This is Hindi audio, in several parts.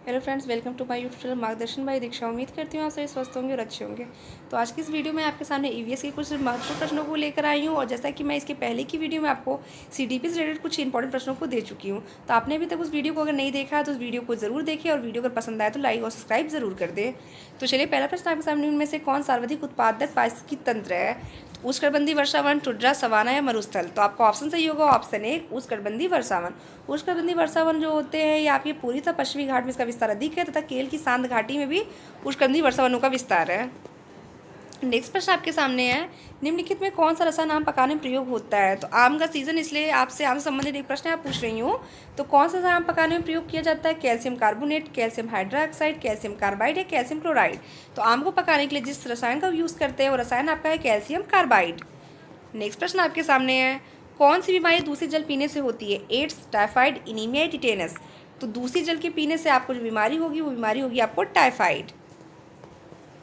Hello friends, welcome to my YouTube channel Margdarshan by Diksha. उम्मीद करती हूँ आप सभी स्वस्थ होंगे और अच्छे होंगे। तो आज की इस वीडियो में आपके सामने ईवीएस के कुछ महत्वपूर्ण प्रश्नों को लेकर आई हूँ, और जैसा कि मैं इसके पहले की वीडियो में आपको सीडीपी से रिलेटेड कुछ इंपॉर्टेंट प्रश्नों को दे चुकी हूँ। तो आपने अभी तक उस वीडियो को अगर नहीं देखा है तो उस वीडियो को जरूर देखें, और वीडियो अगर पसंद आए तो लाइक और सब्सक्राइब जरूर कर दें। तो चलिए, पहला प्रश्न आपके सामने उनमें से कौन सर्वाधिक उत्पादक पारिस्थितिकी तंत्र है? उष्णकटिबंधीय वर्षावन, टुंड्रा, सवाना या मरुस्थल? तो आपका ऑप्शन सही होगा ऑप्शन ए, उष्णकटिबंधीय वर्षावन। उष्णकटिबंधीय वर्षावन जो होते हैं ये आपके पूरी तरह पश्चिमी घाट में इसका विस्तार अधिक है, तथा केरल की शांत घाटी में भी उष्णकटिबंधीय वर्षावनों का विस्तार है। नेक्स्ट प्रश्न आपके सामने है, निम्नलिखित में कौन सा रसायन आम पकाने में प्रयोग होता है? तो आम का सीजन, इसलिए आपसे आम से संबंधित एक प्रश्न आप पूछ रही हूँ। तो कौन सा आम पकाने में प्रयोग किया जाता है? Calcium carbonate, calcium hydroxide, calcium carbide या कैल्शियम क्लोराइड? तो आम को पकाने के लिए जिस रसायन का यूज़ करते हैं वो रसायन आपका है कैल्शियम कार्बाइड। नेक्स्ट प्रश्न आपके सामने है, कौन सी बीमारी दूषित जल पीने से होती है? AIDS, typhoid, anaemia, tetanus? तो दूषित जल के पीने से आपको जो बीमारी होगी वो बीमारी होगी आपको टाइफाइड।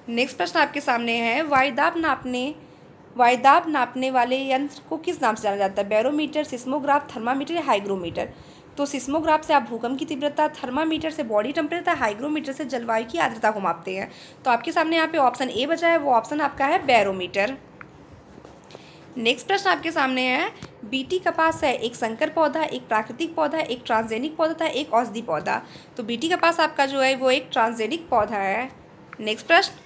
नेक्स्ट प्रश्न आपके सामने है, वायुदाब नापने वाले यंत्र को किस नाम से जाना जाता है? बैरोमीटर, सिस्मोग्राफ, थर्मामीटर या हाइग्रोमीटर? तो सिस्मोग्राफ से आप भूकंप की तीव्रता, थर्मामीटर से बॉडी टेम्परेचर, हाइग्रोमीटर से जलवायु की आर्द्रता को मापते हैं। तो आपके सामने यहाँ पे ऑप्शन ए बचा है, वो ऑप्शन आपका है बैरोमीटर। नेक्स्ट प्रश्न आपके सामने है, बीटी कपास है एक संकर पौधा, एक प्राकृतिक पौधा, एक ट्रांसजेनिक पौधा था, एक औषधि पौधा? तो बीटी कपास आपका जो है वो एक ट्रांसजेनिक पौधा है। नेक्स्ट प्रश्न,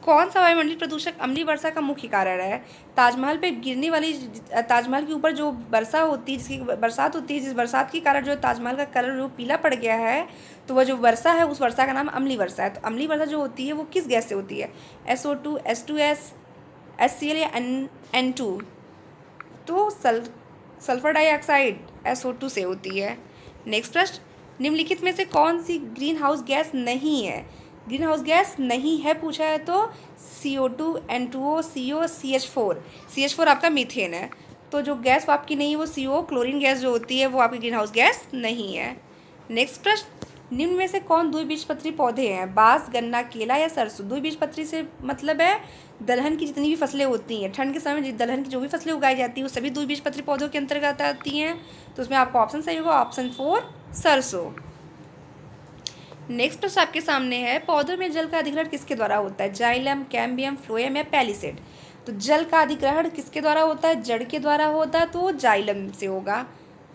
कौन सा वायुमंडलीय प्रदूषक अम्लीय वर्षा का मुख्य कारण है? ताजमहल पे गिरने वाली, ताजमहल के ऊपर जो वर्षा होती है, जिसकी बरसात होती है, जिस बरसात के कारण जो ताजमहल का कलर जो पीला पड़ गया है, तो वह जो वर्षा है उस वर्षा का नाम अम्लीय वर्षा है। तो अम्लीय वर्षा जो होती है वो किस गैस से होती है? SO2, H2S, HCl या N2? तो सल्फर डाइऑक्साइड SO2 से होती है। नेक्स्ट प्रश्न, निम्नलिखित में से कौन सी ग्रीन हाउस गैस नहीं है? ग्रीन हाउस गैस नहीं है पूछा है तो CO2, N2O, CO, CH4। CH4 आपका मीथेन है। तो जो गैस आपकी नहीं है वो CO, क्लोरीन गैस जो होती है वो आपकी ग्रीन हाउस गैस नहीं है। नेक्स्ट प्रश्न, निम्न में से कौन द्विबीजपत्री पौधे हैं? बांस, गन्ना, केला या सरसों? द्विबीजपत्री से मतलब है दलहन की जितनी भी फसलें होती हैं, ठंड के समय में दलहन की जो भी फसलें उगाई जाती हैं वो सभी द्विबीजपत्री पौधों के अंतर्गत आती हैं। तो उसमें आपका ऑप्शन सही होगा ऑप्शन 4, सरसों। नेक्स्ट प्रश्न आपके सामने है, पौधों में जल का अधिग्रहण किसके द्वारा होता है? जाइलम, कैम्बियम, फ्लोएम या पैलिसेड? तो जल का अधिग्रहण किसके द्वारा होता है? जड़ के द्वारा होता है तो जाइलम से होगा।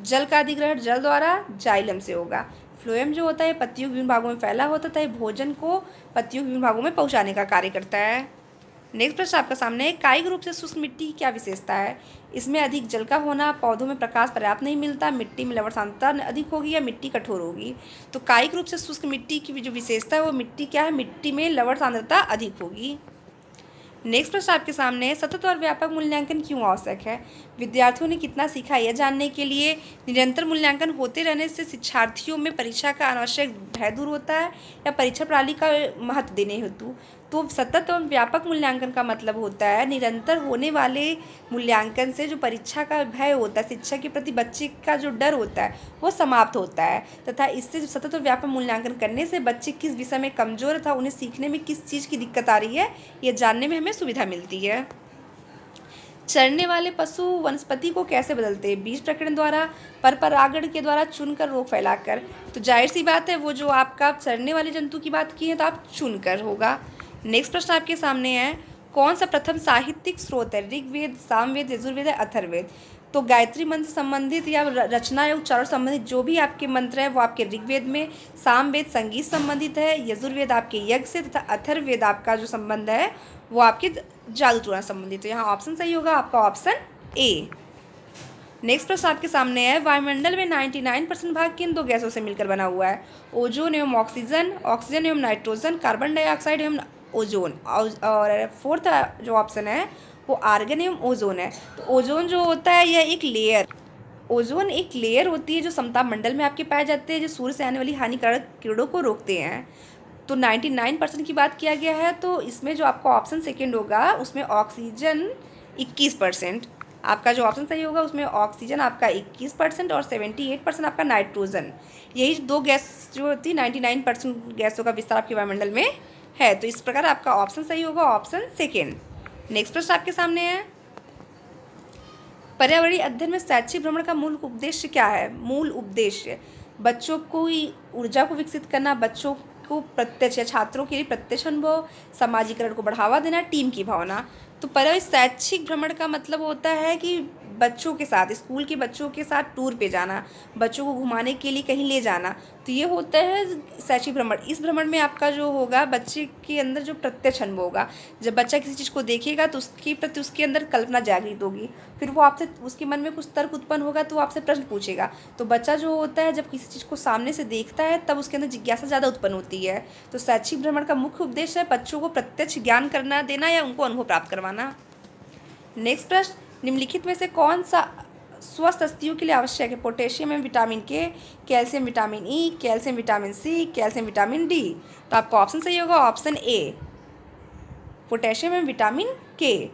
जल का अधिग्रहण जल द्वारा जाइलम से होगा। फ्लोएम जो होता है पत्तियों के विभिन्न भागों में फैला होता है, भोजन को पत्तियों के विभिन्न भागों में पहुंचाने का कार्य करता है। नेक्स्ट प्रश्न आपका सामने है, कायिक रूप से शुष्क मिट्टी की क्या विशेषता है? इसमें अधिक जल का होना, पौधों में प्रकाश पर्याप्त नहीं मिलता, मिट्टी में लवण सांद्रता अधिक होगी या मिट्टी कठोर होगी? तो कायिक रूप से शुष्क मिट्टी की जो विशेषता है वो मिट्टी क्या है? मिट्टी में लवण सांद्रता अधिक होगी। नेक्स्ट प्रश्न आपके सामने है, सतत और व्यापक मूल्यांकन क्यों आवश्यक है? विद्यार्थियों ने कितना सीखा यह जानने के लिए। निरंतर मूल्यांकन होते रहने से शिक्षार्थियों में परीक्षा का अनावश्यक भय दूर होता है, या परीक्षा प्रणाली का महत्व देने हेतु? तो सतत और व्यापक मूल्यांकन का मतलब होता है निरंतर होने वाले मूल्यांकन से जो परीक्षा का भय होता है, शिक्षा के प्रति बच्चे का जो डर होता है वो समाप्त होता है, तथा इससे सतत और व्यापक मूल्यांकन करने से बच्चे किस विषय में कमजोर था, उन्हें सीखने में किस चीज़ की दिक्कत आ रही है ये जानने में हमें सुविधा मिलती है। चरने वाले पशु वनस्पति को कैसे बदलते हैं? बीज प्रकरण द्वारा, पर परागण के द्वारा, चुनकर, रोग फैलाकर? तो जाहिर सी बात है वो जो आपका चरने वाले जंतु की बात की है तो आप चुनकर होगा। नेक्स्ट प्रश्न आपके सामने है, कौन सा प्रथम साहित्यिक स्रोत है? ऋग्वेद, सामवेद, यजुर्वेद या अथर्ववेद? तो गायत्री मंत्र से संबंधित या रचना या उच्चारण संबंधित जो भी आपके मंत्र है वो आपके ऋग्वेद में, सामवेद संगीत संबंधित है, यजुर्वेद आपके यज्ञ से, तथा अथर्ववेद आपका जो संबंध है वो आपके जादू टोना संबंधित है। यहाँ ऑप्शन सही होगा आपका ऑप्शन ए। नेक्स्ट प्रश्न आपके सामने है, वायुमंडल में 99% भाग किन दो गैसों से मिलकर बना हुआ है? ओजोन एवं ऑक्सीजन, ऑक्सीजन एवं नाइट्रोजन, कार्बन डाइऑक्साइड एवं ओजोन? और फोर्थ जो ऑप्शन है वो आर्गन एवं ओजोन है। तो ओजोन जो होता है यह एक लेयर, ओजोन एक लेयर होती है जो समताप मंडल में आपके पाए जाते हैं, जो सूर्य से आने वाली हानिकारक किरणों को रोकते हैं। तो 99% की बात किया गया है, तो इसमें जो आपका ऑप्शन सेकेंड होगा उसमें ऑक्सीजन 21%। आपका जो ऑप्शन सही होगा उसमें ऑक्सीजन आपका 21% और 78% आपका नाइट्रोजन। यही दो गैस जो होती है 99% गैसों का विस्तार आपके वायुमंडल में है। तो इस प्रकार आपका ऑप्शन सही होगा ऑप्शन सेकेंड। नेक्स्ट प्रश्न आपके सामने है, पर्यावरणीय अध्ययन में शैक्षिक भ्रमण का मूल उद्देश्य क्या है? मूल उद्देश्य बच्चों को ऊर्जा को विकसित करना, बच्चों को प्रत्यक्ष या छात्रों के लिए प्रत्यक्ष अनुभव, समाजीकरण को बढ़ावा देना, टीम की भावना। तो पर शैक्षिक भ्रमण का मतलब होता है कि बच्चों के साथ, स्कूल के बच्चों के साथ टूर पे जाना, बच्चों को घुमाने के लिए कहीं ले जाना, तो ये होता है शैक्षिक भ्रमण। इस भ्रमण में आपका जो होगा, बच्चे के अंदर जो प्रत्यक्ष अनुभव होगा, जब बच्चा किसी चीज़ को देखेगा तो उसके प्रति उसके अंदर कल्पना जागृत होगी, फिर वो आपसे, उसके मन में कुछ तर्क उत्पन्न होगा तो वो आपसे प्रश्न पूछेगा। तो बच्चा जो होता है जब किसी चीज़ को सामने से देखता है तब उसके अंदर जिज्ञासा ज़्यादा उत्पन्न होती है। तो शैक्षिक भ्रमण का मुख्य उद्देश्य है बच्चों को प्रत्यक्ष ज्ञान करना देना या उनको अनुभव प्राप्त करवाना। नेक्स्ट प्रश्न, निम्नलिखित में से कौन सा स्वस्थ अस्थियों के लिए आवश्यक है? पोटेशियम एवं vitamin K, calcium vitamin E, calcium vitamin C, calcium vitamin D. तो आपका ऑप्शन सही होगा ऑप्शन ए, पोटेशियम एवं विटामिन के।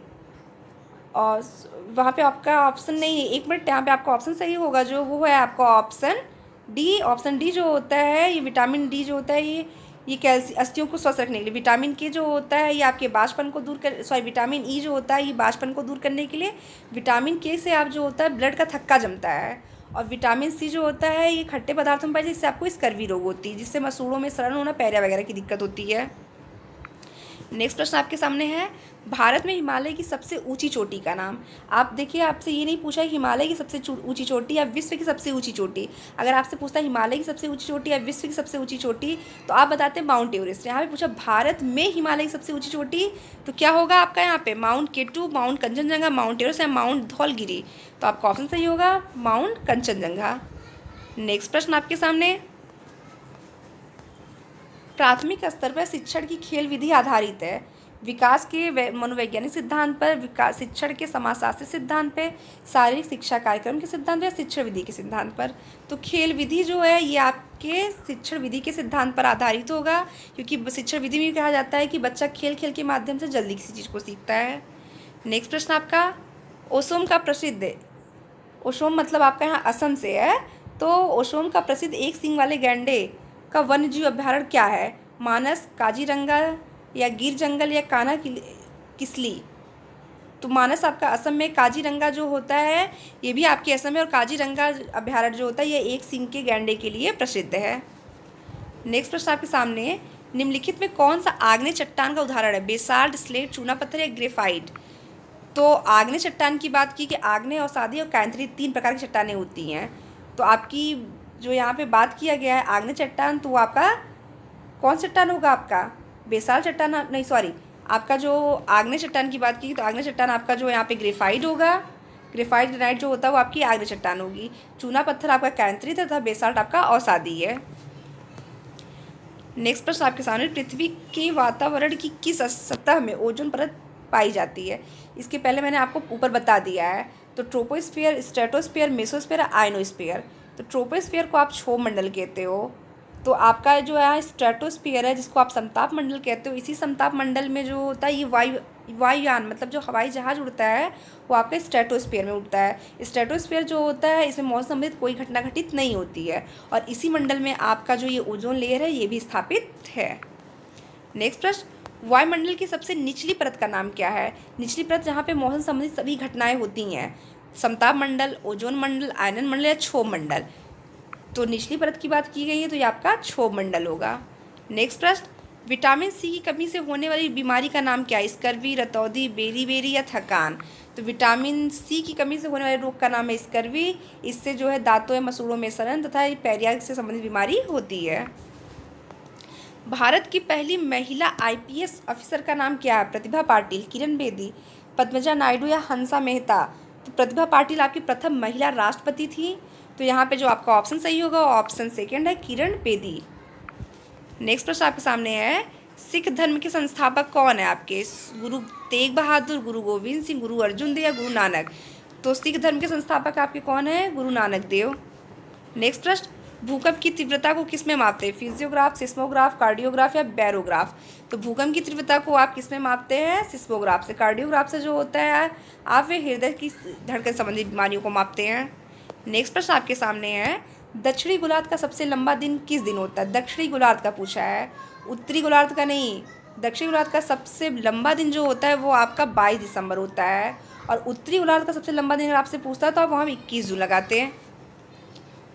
और वहाँ पे आपका ऑप्शन नहीं है, 1 मिनट, यहाँ पे आपका ऑप्शन सही होगा जो वो है आपका ऑप्शन डी। ऑप्शन डी जो होता है, ये विटामिन डी जो होता है, ये कैल्शियम अस्थियों को स्वस्थ रखने के लिए। विटामिन के जो होता है ये आपके बाष्पन को दूर कर, सॉरी विटामिन ई जो होता है ये बाष्पन को दूर करने के लिए। विटामिन के से आप जो होता है ब्लड का थक्का जमता है। और विटामिन सी जो होता है ये खट्टे पदार्थों में पाई, जिससे आपको स्कर्वी रोग होती है, जिससे मसूड़ों में सड़न होना, पैरिया वगैरह की दिक्कत होती है। नेक्स्ट प्रश्न आपके सामने है, भारत में हिमालय की सबसे ऊंची चोटी का नाम। आप देखिए, आपसे ये नहीं पूछा है हिमालय की सबसे ऊंची चोटी या विश्व की सबसे ऊंची चोटी। अगर आपसे पूछता है हिमालय की सबसे ऊंची चोटी या विश्व की सबसे ऊंची चोटी, तो आप बताते हैं माउंट एवरेस्ट। यहाँ पे पूछा भारत में हिमालय की सबसे ऊंची चोटी, तो क्या होगा आपका यहाँ पे mount K two, mount Kanchenjunga, mount Everest या माउंट धौलगिरी। तो आपका ऑप्शन सही होगा माउंट कंचनजंगा। नेक्स्ट प्रश्न आपके सामने, प्राथमिक स्तर पर शिक्षण की खेल विधि आधारित है। विकास के मनोवैज्ञानिक सिद्धांत पर, विकास शिक्षण के समाजशास्त्री सिद्धांत पे, शारीरिक शिक्षा कार्यक्रम के सिद्धांत पर, शिक्षण विधि के सिद्धांत पर। तो खेल विधि जो है ये आपके शिक्षण विधि के सिद्धांत पर आधारित होगा, क्योंकि शिक्षण विधि में कहा जाता है कि बच्चा खेल खेल के माध्यम से जल्दी किसी चीज़ को सीखता है। नेक्स्ट प्रश्न आपका, ओसोम का प्रसिद्ध, ओसोम मतलब आपका यहाँ असम से है, तो ओसोम का प्रसिद्ध एक सींग वाले गैंडे का वन्यजीव अभ्यारण्य क्या है? मानस, काजीरंगा या गिर जंगल या कान्हा किसली। तो मानस आपका असम में, काजीरंगा जो होता है ये भी आपके असम में, और काजीरंगा अभ्यारण्य जो होता है ये एक सींग के गैंडे के लिए प्रसिद्ध है। नेक्स्ट प्रश्न आपके सामने, निम्नलिखित में कौन सा आग्नेय चट्टान का उदाहरण है? बेसाल्ट, स्लेट, चूना पत्थर या ग्रेफाइट। तो आग्नेय चट्टान की बात की कि आग्नेय, अवसादी और कैंथरी 3 प्रकार की चट्टानें होती हैं। तो आपकी जो यहाँ पे बात किया गया है आग्नेय चट्टान, तो वो आपका कौन चट्टान होगा? आपका बेसाल्ट चट्टान, नहीं सॉरी, आपका जो आग्नेय चट्टान की बात की तो आग्नेय चट्टान आपका जो यहाँ पे ग्रेफाइट होगा। ग्रेफाइट ग्रेनाइट जो होता है वो आपकी आग्नेय चट्टान होगी। चूना पत्थर आपका कैंथरी तथा बेसाल्ट आपका अवसादी है। नेक्स्ट प्रश्न आपके सामने, पृथ्वी के वातावरण की किस सतह में ओजोन परत पाई जाती है? इसके पहले मैंने आपको ऊपर बता दिया है। तो ट्रोपोस्फीयर, स्ट्रेटोस्फीयर, मेसोस्फीयर, आयनोस्फीयर। तो ट्रोपोस्फीयर को आप क्षोभ मंडल कहते हो। तो आपका जो है स्ट्रेटोस्फीयर है जिसको आप समताप मंडल कहते हो। इसी समताप मंडल में जो होता है ये वायुयान मतलब जो हवाई जहाज उड़ता है वो आपके स्ट्रेटोस्फीयर में उड़ता है। स्ट्रेटोस्फीयर जो होता है इसमें मौसम संबंधित कोई घटना घटित नहीं होती है, और इसी मंडल में आपका जो ये ओजोन लेयर है ये भी स्थापित है। नेक्स्ट प्रश्न, वायुमंडल की सबसे निचली परत का नाम क्या है? निचली परत जहाँ पे मौसम संबंधित सभी घटनाएं होती हैं, समताप मंडल, ओजोन मंडल, आयनन मंडल या क्षोभ मंडल। तो निचली परत की बात की गई है तो ये आपका क्षोभ मंडल होगा। नेक्स्ट प्रश्न, विटामिन सी की कमी से होने वाली बीमारी का नाम क्या है? स्कर्वी, रतौंधी, बेरी या थकान। तो विटामिन सी की कमी से होने वाले रोग का नाम है स्कर्वी। इससे जो है दांतों या मसूड़ों में सड़न तथा पैरिया से संबंधित बीमारी होती है। भारत की पहली महिला IPS ऑफिसर का नाम क्या है? प्रतिभा पाटिल, किरण बेदी, पद्मजा नायडू या हंसा मेहता। तो प्रतिभा पाटिल आपकी प्रथम महिला राष्ट्रपति थी। तो यहाँ पे जो आपका ऑप्शन सही होगा ऑप्शन सेकंड है, किरण बेदी। नेक्स्ट प्रश्न आपके सामने है, सिख धर्म के संस्थापक कौन है आपके? गुरु तेग बहादुर, गुरु गोविंद सिंह, गुरु अर्जुन देव या गुरु नानक। तो सिख धर्म के संस्थापक आपके कौन है? गुरु नानक देव। नेक्स्ट प्रश्न, भूकंप की तीव्रता को किस में मापते हैं? फिजियोग्राफ, सिस्मोग्राफ, कार्डियोग्राफ या बैरोग्राफ। तो भूकंप की तीव्रता को आप किस में मापते हैं? सिस्मोग्राफ से। कार्डियोग्राफ से जो होता है आप हृदय की धड़कन संबंधी बीमारियों को मापते हैं। नेक्स्ट प्रश्न आपके सामने है, दक्षिणी गोलार्ध का सबसे लंबा दिन किस दिन होता है? दक्षिणी गोलार्ध का पूछा है, उत्तरी गोलार्ध का नहीं। दक्षिणी गोलार्ध का सबसे लंबा दिन जो होता है वो आपका 22 दिसंबर होता है, और उत्तरी गोलार्ध का सबसे लंबा दिन अगर आपसे पूछता है तो आप वहाँ 21 जून लगाते हैं।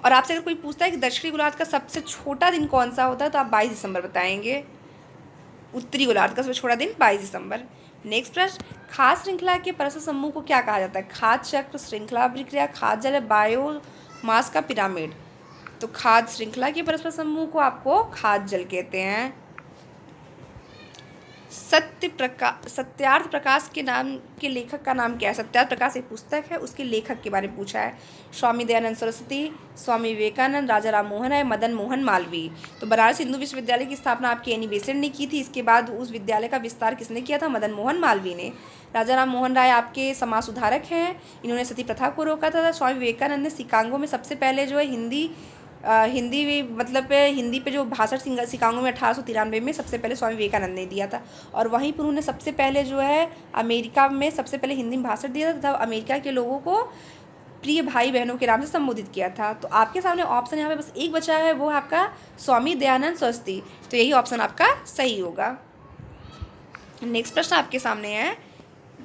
और आपसे अगर कोई पूछता है कि दक्षिणी गोलार्ध का सबसे छोटा दिन कौन सा होता है तो आप 22 दिसंबर बताएंगे। उत्तरी गोलार्ध का सबसे छोटा दिन 22 दिसंबर। नेक्स्ट प्रश्न, खाद्य श्रृंखला के परस्पर समूह को क्या कहा जाता है? खाद्य चक्र, श्रृंखला अभिक्रिया, खाद्य जल, बायोमास का पिरामिड। तो खाद्य श्रृंखला के परस्पर समूह को आपको खाद्य जल कहते हैं। सत्यार्थ प्रकाश के नाम के लेखक का नाम क्या है? सत्यार्थ प्रकाश एक पुस्तक है, उसके लेखक के बारे में पूछा है। स्वामी दयानंद सरस्वती, स्वामी विवेकानंद, राजा राम मोहन राय, मदन मोहन मालवीय। तो बनारस हिंदू विश्वविद्यालय की स्थापना आपके एनी बेसेंट ने की थी। इसके बाद उस विद्यालय का विस्तार किसने किया था? मदन मोहन मालवीय ने। राजा राम मोहन राय आपके समाज सुधारक हैं, इन्होंने सती प्रथा को रोका था। स्वामी विवेकानंद ने शिकागो में सबसे पहले जो है हिंदी पे जो भाषण शिकागो में 1893 में सबसे पहले स्वामी विवेकानंद ने दिया था। और वहीं पर उन्होंने सबसे पहले जो है अमेरिका में सबसे पहले हिंदी में भाषण दिया था तथा अमेरिका के लोगों को प्रिय भाई बहनों के नाम से संबोधित किया था। तो आपके सामने ऑप्शन यहाँ पे बस एक बचा है, वो है आपका स्वामी दयानंद सरस्वती। तो यही ऑप्शन आपका सही होगा। नेक्स्ट प्रश्न आपके सामने है,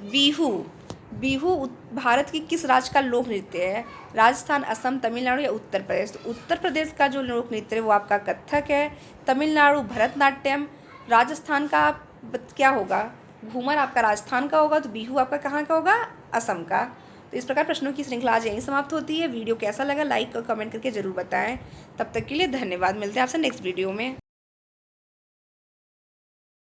बिहू। बिहू भारत की किस राज्य का लोक नृत्य है? राजस्थान, असम, तमिलनाडु या उत्तर प्रदेश? तो उत्तर प्रदेश का जो लोक नृत्य है वो आपका कथक है। तमिलनाडु भरतनाट्यम, राजस्थान का क्या होगा? घूमर आपका राजस्थान का होगा। तो बिहू आपका कहाँ का होगा? असम का। तो इस प्रकार प्रश्नों की श्रृंखला आज यहीं समाप्त होती है। वीडियो कैसा लगा लाइक और कमेंट करके जरूर बताएं। तब तक के लिए धन्यवाद। मिलते हैं आपसे नेक्स्ट वीडियो में।